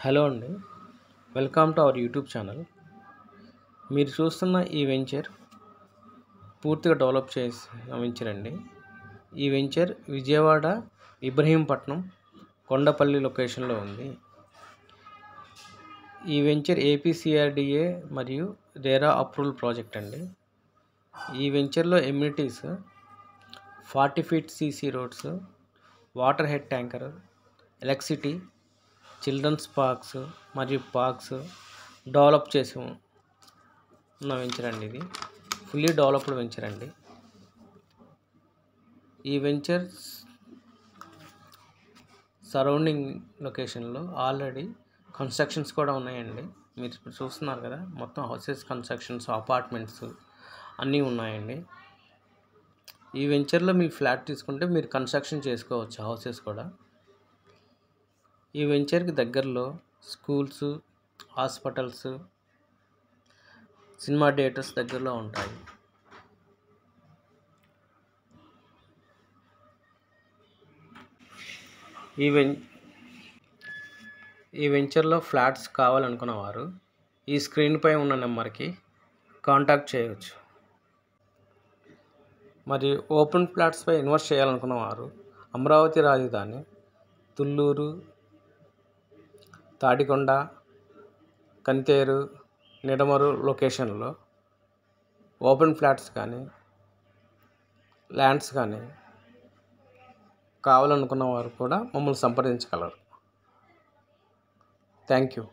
Hello అండి. Welcome to our YouTube channel. మీరు చూస్తున్న ఈ వెంచర్ పూర్తిగా డెవలప్ చేసిన వెంచర్ అండి. ఈ వెంచర్ విజయవాడ ఇబ్రహీంపట్నం కొండపల్లి లొకేషన్లో ఉంది. ఈ వెంచర్ ఏపీసీఆర్డీఏ మరియు రేరా అప్రూవల్ ప్రాజెక్ట్ అండి. ఈ వెంచర్లో amenities 40 feet CC roads, water head tanker, electricity, children's parks మరియు పార్క్స్ డెవలప్ చేసి ఉన్న వెంచర్ అండి. ఇది ఫుల్లీ డెవలప్డ్ వెంచర్ అండి. ఈ వెంచర్ సరౌండింగ్ లొకేషన్లో ఆల్రెడీ కన్స్ట్రక్షన్స్ కూడా ఉన్నాయండి. మీరు ఇప్పుడు చూస్తున్నారు కదా, మొత్తం హౌసెస్ కన్స్ట్రక్షన్స్, అపార్ట్మెంట్స్ అన్నీ ఉన్నాయండి. ఈ వెంచర్లో మీరు ఫ్లాట్ తీసుకుంటే మీరు కన్స్ట్రక్షన్ చేసుకోవచ్చు హౌసెస్ కూడా. ఈ వెంచర్కి దగ్గరలో స్కూల్స్, హాస్పిటల్స్, సినిమా థియేటర్స్ దగ్గరలో ఉంటాయి. ఈ వెంచర్లో ఫ్లాట్స్ కావాలనుకున్నవారు ఈ స్క్రీన్పై ఉన్న నెంబర్కి కాంటాక్ట్ చేయవచ్చు. మరియు ఓపెన్ ఫ్లాట్స్పై ఇన్వెస్ట్ చేయాలనుకున్నవారు అమరావతి రాజధాని, తుళ్ళూరు, తాడికొండ, కంతేరు, నిడమరు లొకేషన్లో ఓపెన్ ఫ్లాట్స్ కానీ ల్యాండ్స్ కానీ కావాలనుకున్న వారు కూడా మమ్మల్ని సంప్రదించగలరు. Thank you.